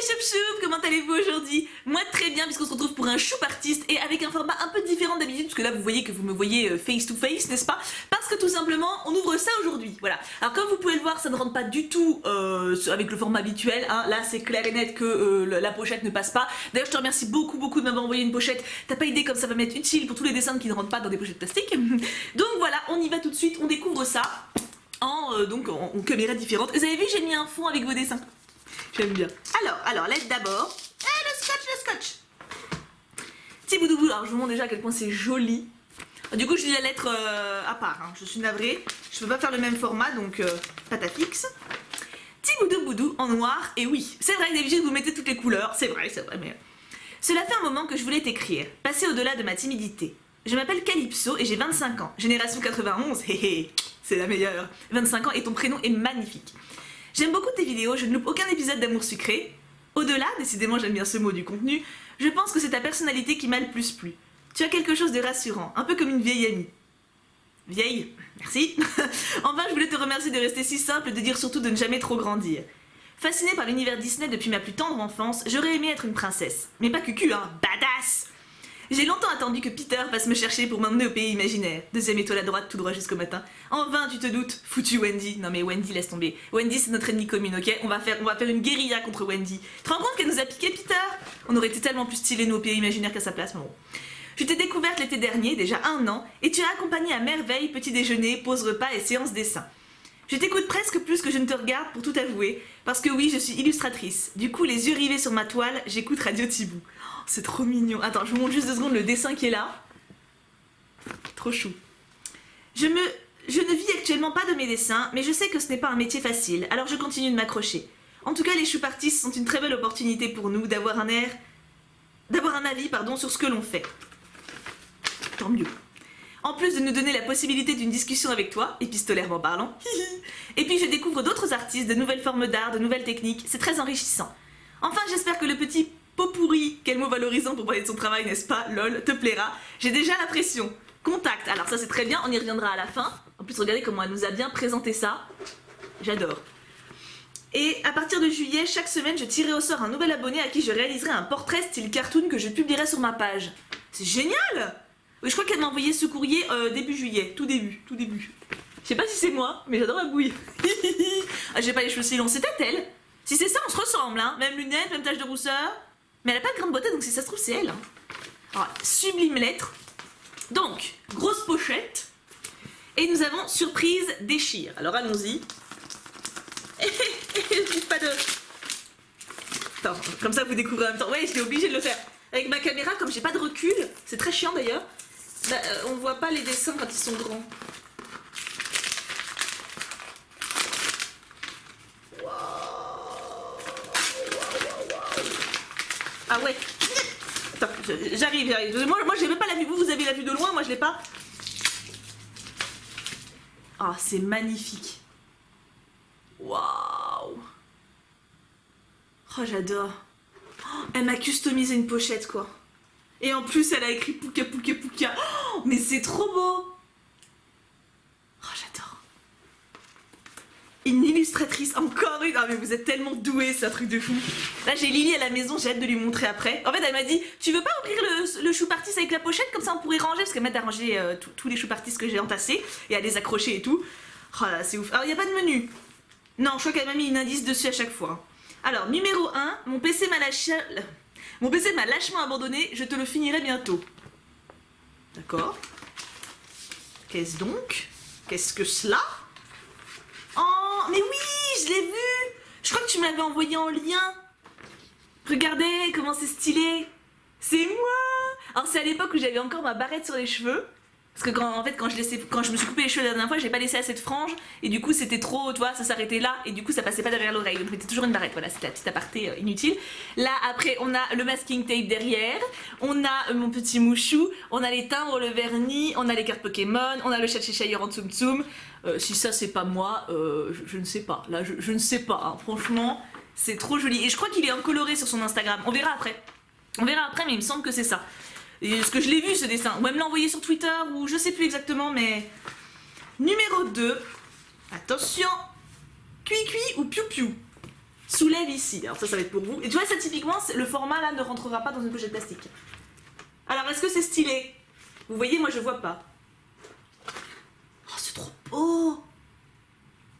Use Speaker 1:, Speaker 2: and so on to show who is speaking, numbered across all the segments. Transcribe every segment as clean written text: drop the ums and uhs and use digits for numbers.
Speaker 1: choup, comment allez-vous aujourd'hui? Moi très bien puisqu'on se retrouve pour un choup artiste et avec un format un peu différent d'habitude parce que là vous voyez que vous me voyez face to face, n'est-ce pas? Parce que tout simplement on ouvre ça aujourd'hui, voilà. Alors comme vous pouvez le voir ça ne rentre pas du tout avec le format habituel, hein. Là c'est clair et net que la pochette ne passe pas. D'ailleurs je te remercie beaucoup de m'avoir envoyé une pochette, t'as pas idée comme ça va m'être utile pour tous les dessins qui ne rentrent pas dans des pochettes plastiques. Donc voilà, on y va tout de suite, on découvre ça en caméra différente. Vous avez vu j'ai mis un fond avec vos dessins. J'aime bien. Alors, l'aide d'abord. Le scotch. Petit bout de bout. Alors, je vous montre déjà à quel point c'est joli. Du coup, je lis la lettre à part. Hein. Je suis navrée. Je peux pas faire le même format, donc pâte fixe. Petit boudou en noir. Et oui, c'est vrai que d'habitude, vous mettez toutes les couleurs. C'est vrai, mais... Cela fait un moment que je voulais t'écrire. Passer au-delà de ma timidité. Je m'appelle Calypso et j'ai 25 ans. Génération 91. C'est la meilleure. 25 ans et ton prénom est magnifique. J'aime beaucoup tes vidéos, je ne loupe aucun épisode d'amour sucré. Au-delà, décidément j'aime bien ce mot du contenu, je pense que c'est ta personnalité qui m'a le plus plu. Tu as quelque chose de rassurant, un peu comme une vieille amie. Vieille, merci. Enfin, je voulais te remercier de rester si simple et de dire surtout de ne jamais trop grandir. Fascinée par l'univers Disney depuis ma plus tendre enfance, j'aurais aimé être une princesse. Mais pas cucu, hein, badass. J'ai longtemps attendu que Peter passe me chercher pour m'emmener au pays imaginaire. Deuxième étoile à droite, tout droit jusqu'au matin. En vain, tu te doutes. Foutu Wendy. Non mais Wendy, laisse tomber. Wendy, c'est notre ennemie commune, ok? On va faire une guérilla contre Wendy. Tu te rends compte qu'elle nous a piqué, Peter? On aurait été tellement plus stylés nos pays imaginaires qu'à sa place, mais bon. Je t'ai découverte l'été dernier, déjà 1 an, et tu as accompagné à merveille petit déjeuner, pause repas et séance dessin. Je t'écoute presque plus que je ne te regarde pour tout avouer, parce que oui, je suis illustratrice. Du coup, les yeux rivés sur ma toile, j'écoute Radio Tibou. C'est trop mignon. Attends, je vous montre juste 2 secondes le dessin qui est là. Trop chou. Je ne vis actuellement pas de mes dessins, mais je sais que ce n'est pas un métier facile, alors je continue de m'accrocher. En tout cas, les choup artistes sont une très belle opportunité pour nous d'avoir un avis sur ce que l'on fait. Tant mieux. En plus de nous donner la possibilité d'une discussion avec toi, épistolairement parlant. Et puis je découvre d'autres artistes, de nouvelles formes d'art, de nouvelles techniques, c'est très enrichissant. Enfin, j'espère que le petit pot pourri, quel mot valorisant pour parler de son travail, n'est-ce pas, lol, te plaira. J'ai déjà la pression. Contact, alors ça c'est très bien, on y reviendra à la fin. En plus, regardez comment elle nous a bien présenté ça. J'adore. Et à partir de juillet, chaque semaine, je tirerai au sort un nouvel abonné à qui je réaliserai un portrait style cartoon que je publierai sur ma page. C'est génial! Je crois qu'elle m'a envoyé ce courrier début juillet, tout début. Je sais pas si c'est moi, mais j'adore la bouille. Ah, j'ai pas les cheveux si longs, c'est peut-être elle. Si c'est ça, on se ressemble, hein. Même lunettes, même tache de rousseur. Mais elle a pas de grande beauté, donc si ça se trouve, c'est elle. Hein. Alors, sublime lettre. Donc, grosse pochette. Et nous avons surprise déchire. Alors allons-y. Pas de... Attends, comme ça vous découvrez en même temps. Ouais, j'étais obligée de le faire. Avec ma caméra, comme j'ai pas de recul, c'est très chiant d'ailleurs. Bah, on voit pas les dessins quand ils sont grands. Wow. Ah ouais. Attends, j'arrive. Moi j'ai même pas la vue. Vous avez la vue de loin, moi je l'ai pas. Ah, oh, c'est magnifique. Waouh. Oh, j'adore. Oh, elle m'a customisé une pochette, quoi. Et en plus, elle a écrit Pouka. Oh, mais c'est trop beau. Oh, j'adore. Une illustratrice, encore une. Ah, mais vous êtes tellement doués, c'est un truc de fou. Là, j'ai Lily à la maison, j'ai hâte de lui montrer après. En fait, elle m'a dit, tu veux pas ouvrir le choup artiste avec la pochette? Comme ça, on pourrait ranger. Parce qu'elle m'a rangé tous les choup artistes que j'ai entassés et à les accrocher et tout. Oh là, c'est ouf. Alors, il n'y a pas de menu. Non, je crois qu'elle m'a mis une indice dessus à chaque fois. Alors, numéro 1, mon PC m'a lâchement abandonné, je te le finirai bientôt. D'accord. Qu'est-ce donc? Qu'est-ce que cela? Oh, mais oui, je l'ai vu. Je crois que tu me l'avais envoyé en lien. Regardez comment c'est stylé. C'est moi. Alors, c'est à l'époque où j'avais encore ma barrette sur les cheveux. Parce que quand je me suis coupé les cheveux la dernière fois, j'ai pas laissé assez de franges et du coup c'était trop, tu vois, ça s'arrêtait là et du coup ça passait pas derrière l'oreille. Donc c'était toujours une barrette, voilà, c'était la petite aparté inutile. Là après on a le masking tape derrière, on a mon petit mouchou, on a les timbres, le vernis, on a les cartes Pokémon, on a le chat Cheshire en Tsum Tsum. Si ça c'est pas moi, je ne sais pas. Là je ne sais pas, hein. Franchement c'est trop joli. Et je crois qu'il est en coloré sur son Instagram, on verra après. Mais il me semble que c'est ça. Est-ce que je l'ai vu ce dessin? Ou elle me l'a envoyé sur Twitter, ou je sais plus exactement, mais... Numéro 2. Attention. Cui ou piou piou. soulève ici. Alors ça va être pour vous. Et tu vois, ça typiquement, le format là ne rentrera pas dans une pochette plastique. Alors, est-ce que c'est stylé? Vous voyez, moi je vois pas. Oh, c'est trop beau.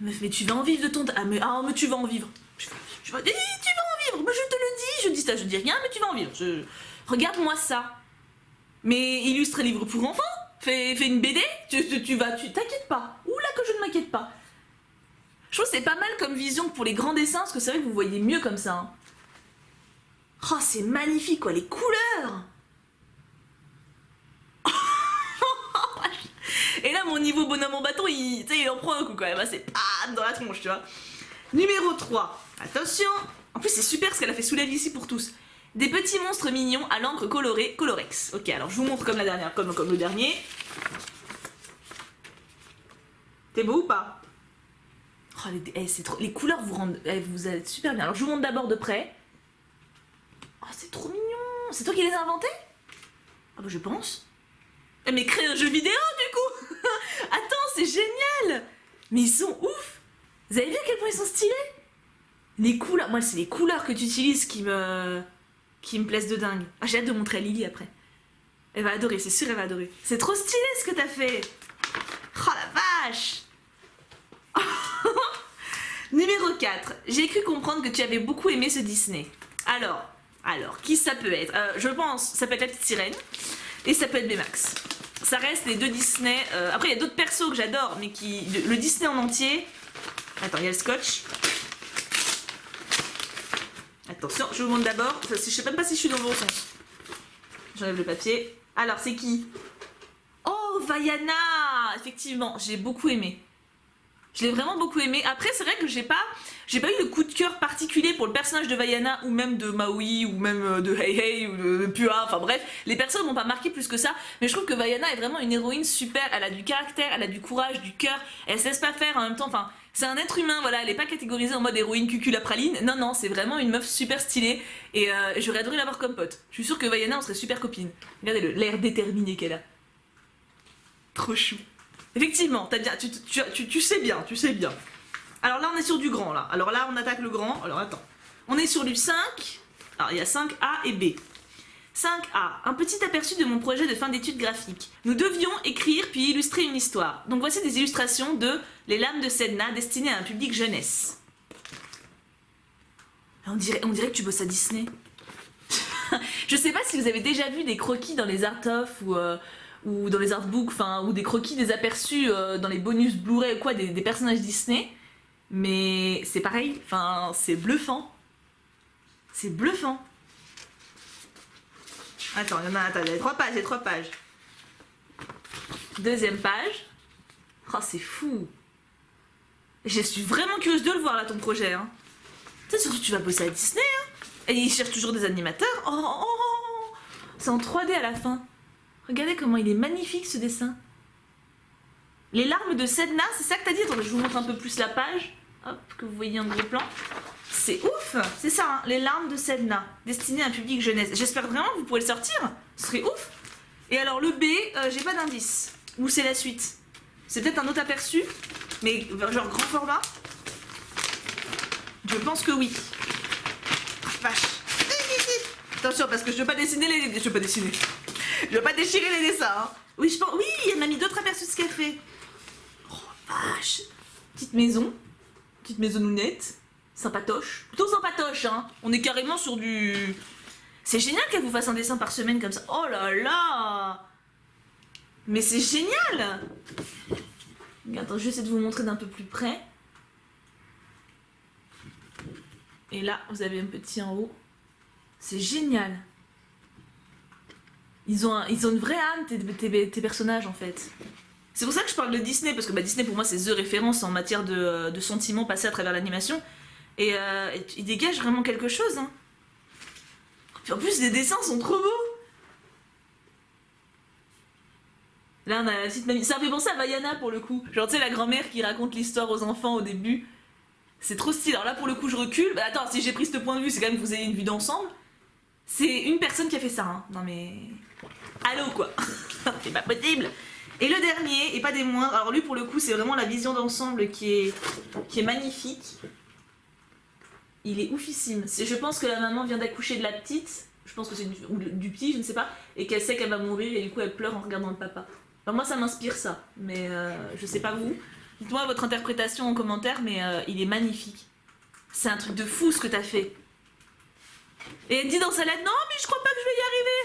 Speaker 1: Mais tu vas en vivre de ton... mais tu vas en vivre. Tu vas en vivre. Moi je te le dis. Je dis ça, je dis rien, mais tu vas en vivre. Regarde-moi ça. Mais illustre un livre pour enfants. Fais une BD. T'inquiète pas. Oula que je ne m'inquiète pas. Je trouve que c'est pas mal comme vision pour les grands dessins, parce que c'est vrai que vous voyez mieux comme ça. Hein. Oh, c'est magnifique, quoi, les couleurs. Et là, mon niveau bonhomme en bâton, il en prend un coup quand même. C'est dans la tronche, tu vois. Numéro 3. Attention. En plus, c'est super ce qu'elle a fait soulève ici pour tous. Des petits monstres mignons à l'encre colorée Colorex. Ok, alors je vous montre comme la dernière, comme le dernier. T'es beau ou pas? Oh, les couleurs vous rendent... vous êtes super bien. Alors je vous montre d'abord de près. Oh, c'est trop mignon. C'est toi qui les as inventés? Ah bah je pense. Mais crée un jeu vidéo du coup. Attends, c'est génial. Mais ils sont ouf. Vous avez vu à quel point ils sont stylés? Les couleurs, moi c'est les couleurs que tu utilises qui me plaisent de dingue. Ah, j'ai hâte de montrer à Lily après. Elle va adorer, c'est sûr elle va adorer. C'est trop stylé ce que t'as fait. Oh la vache. Numéro 4. J'ai cru comprendre que tu avais beaucoup aimé ce Disney. Alors, qui ça peut être? Je pense, ça peut être la petite sirène. Et ça peut être Baymax. Ça reste les deux Disney. Après, il y a d'autres persos que j'adore, mais le Disney en entier. Attends, il y a le scotch. Attention, je vous montre d'abord. Je sais même pas si je suis dans le bon sens. J'enlève le papier. Alors, c'est qui? Oh, Vaiana. Effectivement, j'ai beaucoup aimé. Je l'ai vraiment beaucoup aimé. Après, c'est vrai que j'ai pas eu de coup de cœur particulier pour le personnage de Vaiana ou même de Maui ou même de Hei Hei ou de Pua. Enfin bref, les personnes m'ont pas marqué plus que ça. Mais je trouve que Vaiana est vraiment une héroïne super. Elle a du caractère, elle a du courage, du cœur. Elle se laisse pas faire en même temps. Enfin, c'est un être humain, voilà. Elle est pas catégorisée en mode héroïne cucul à praline. Non, non, c'est vraiment une meuf super stylée. Et j'aurais adoré l'avoir comme pote. Je suis sûre que Vaiana, on serait super copine. Regardez l'air déterminé qu'elle a. Trop chou. Effectivement, t'as bien, tu sais bien, tu sais bien. Alors là, on est sur du grand, là. Alors là, on attaque le grand. Alors attends. On est sur du 5. Alors, il y a 5A et B. 5A. Un petit aperçu de mon projet de fin d'études graphiques. Nous devions écrire puis illustrer une histoire. Donc voici des illustrations de Les lames de Sedna destinées à un public jeunesse. On dirait que tu bosses à Disney. Je sais pas si vous avez déjà vu des croquis dans les art-of ou dans les artbooks, enfin, ou des croquis, des aperçus dans les bonus Blu-ray ou quoi, des personnages Disney. Mais c'est pareil, enfin, c'est bluffant. C'est bluffant. Attends, il y a 3 pages, il y a 3 pages. Deuxième page. Oh, c'est fou. Je suis vraiment curieuse de le voir là, ton projet. Hein. Tu sais, surtout tu vas bosser à Disney. Hein. Et ils cherchent toujours des animateurs. Oh. C'est en 3D à la fin. Regardez comment il est magnifique ce dessin. Les larmes de Sedna, c'est ça que t'as dit? Attendez, je vous montre un peu plus la page. Hop, que vous voyez en gros plan. C'est ouf. C'est ça, hein, les larmes de Sedna, destinées à un public jeunesse. J'espère vraiment que vous pourrez le sortir. Ce serait ouf. Et alors le B, j'ai pas d'indice. Ou c'est la suite? C'est peut-être un autre aperçu, mais genre grand format. Je pense que oui. Oh, vache. Attention, parce que je veux pas dessiner les... Je veux pas dessiner. Je veux pas déchirer les dessins. Hein. Oui, je pense... Oui, elle m'a mis d'autres aperçus de ce qu'elle fait. Oh, vache. Petite maisonnounette. Sympatoche. Plutôt sympatoche, hein. On est carrément sur du... C'est génial qu'elle vous fasse un dessin par semaine comme ça. Oh là là. Mais c'est génial. Attends, je vais essayer de vous montrer d'un peu plus près. Et là, vous avez un petit en haut. C'est génial. Ils ont une vraie âme, tes personnages, en fait. C'est pour ça que je parle de Disney, parce que Disney, pour moi, c'est the référence en matière de sentiments passés à travers l'animation. Et ils dégagent vraiment quelque chose. Hein. Puis en plus, les dessins sont trop beaux. Là, on a la petite mamie. Ça me fait penser à Vaiana, pour le coup. Genre, tu sais, la grand-mère qui raconte l'histoire aux enfants au début. C'est trop stylé. Alors là, pour le coup, je recule. Bah, attends, si j'ai pris ce point de vue, c'est quand même que vous ayez une vue d'ensemble. C'est une personne qui a fait ça. Hein. Non mais... Allô, quoi. C'est pas possible. Et le dernier, et pas des moindres, alors lui, pour le coup, c'est vraiment la vision d'ensemble qui est magnifique. Il est oufissime. Je pense que la maman vient d'accoucher de la petite, je pense que c'est ou du petit, je ne sais pas, et qu'elle sait qu'elle va mourir et du coup elle pleure en regardant le papa. Enfin, moi ça m'inspire ça, mais je sais pas vous. Dites-moi votre interprétation en commentaire, mais il est magnifique. C'est un truc de fou ce que t'as fait. Et elle dit dans sa lettre, non mais je crois pas que je vais y arriver.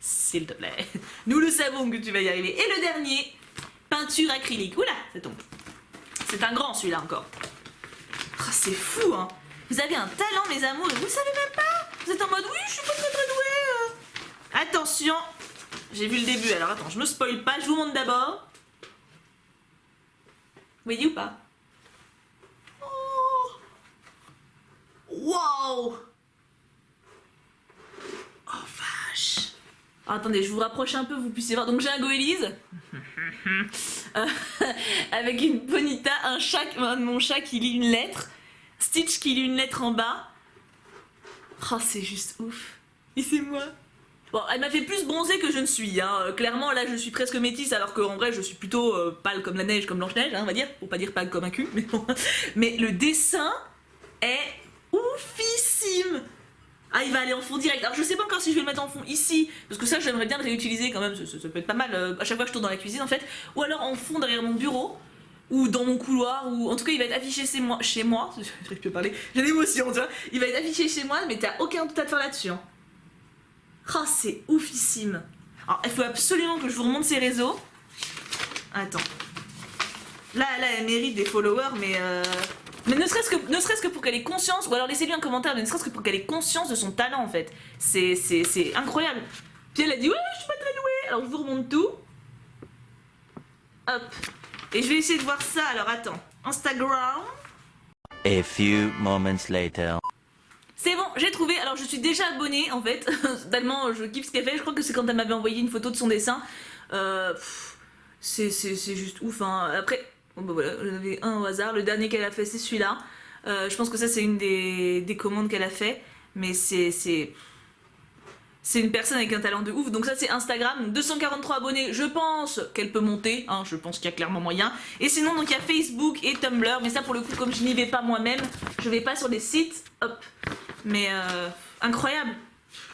Speaker 1: S'il te plaît. Nous le savons que tu vas y arriver. Et le dernier, peinture acrylique. Oula, ça tombe. C'est un grand celui-là encore. Oh, c'est fou hein. Vous avez un talent mes amours et vous le savez même pas. Vous êtes en mode, oui je suis pas très douée. Attention. J'ai vu le début, alors attends, je me spoil pas, je vous montre d'abord. Vous voyez ou pas? Oh. Wow. Oh vache. Oh, attendez, je vous rapproche un peu, vous puissiez voir. Donc j'ai un Goélise. Avec une bonita, un chat, mon chat qui lit une lettre. Stitch qui lit une lettre en bas. Oh, c'est juste ouf. Et c'est moi. Bon, elle m'a fait plus bronzer que je ne suis, hein. Clairement, là, je suis presque métisse, alors qu'en vrai, je suis plutôt pâle comme la neige, comme Blanche-Neige, hein, on va dire. Pour pas dire pâle comme un cul, mais bon. Mais le dessin est oufissime. Ah, il va aller en fond direct. Alors, je sais pas encore si je vais le mettre en fond ici, parce que ça, j'aimerais bien le réutiliser quand même. Ça peut être pas mal à chaque fois que je tourne dans la cuisine, en fait. Ou alors en fond derrière mon bureau, ou dans mon couloir, ou en tout cas, il va être affiché chez moi. Je peux parler, j'ai l'émotion, tu vois. Il va être affiché chez moi, mais t'as aucun doute à te faire là-dessus, hein. Oh, c'est oufissime. Alors, il faut absolument que je vous remonte ses réseaux. Attends. Là, elle mérite des followers, mais ne serait-ce que pour qu'elle ait conscience, ou alors laissez-lui un commentaire, mais ne serait-ce que pour qu'elle ait conscience de son talent, en fait. C'est incroyable. Puis elle a dit, ouais, je suis pas très douée. Alors, je vous remonte tout. Hop. Et je vais essayer de voir ça. Alors, attends. Instagram.
Speaker 2: A few moments later.
Speaker 1: C'est bon, j'ai trouvé. Alors je suis déjà abonnée en fait, tellement je kiffe ce qu'elle fait. Je crois que c'est quand elle m'avait envoyé une photo de son dessin. C'est juste ouf. Hein. Après, bon bah voilà, j'en avais un au hasard. Le dernier qu'elle a fait, c'est celui-là. Je pense que ça, c'est une des commandes qu'elle a fait. Mais c'est une personne avec un talent de ouf. Donc ça, c'est Instagram. Donc 243 abonnés, je pense qu'elle peut monter. Hein, je pense qu'il y a clairement moyen. Et sinon, donc il y a Facebook et Tumblr. Mais ça, pour le coup, comme je n'y vais pas moi-même, je vais pas sur des sites. Hop. Mais incroyable.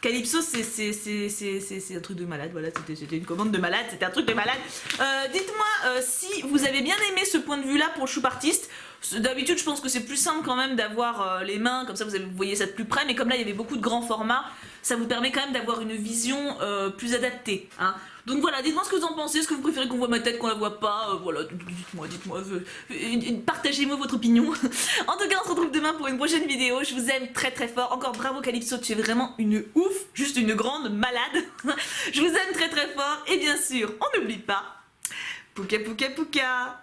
Speaker 1: Calypso, c'est un truc de malade. Voilà, c'était une commande de malade. C'était un truc de malade. Dites-moi si vous avez bien aimé ce point de vue-là pour le Choup Artist. D'habitude, je pense que c'est plus simple quand même d'avoir les mains, comme ça vous voyez ça de plus près. Mais comme là, il y avait beaucoup de grands formats, ça vous permet quand même d'avoir une vision plus adaptée. Hein. Donc voilà, dites-moi ce que vous en pensez. Est-ce que vous préférez qu'on voit ma tête, qu'on la voit pas voilà, dites-moi. Partagez-moi votre opinion. En tout cas, on se retrouve demain pour une prochaine vidéo. Je vous aime très très fort. Encore bravo Calypso, tu es vraiment une ouf. Juste une grande malade. Je vous aime très très fort. Et bien sûr, on n'oublie pas... Pouka pouka pouka.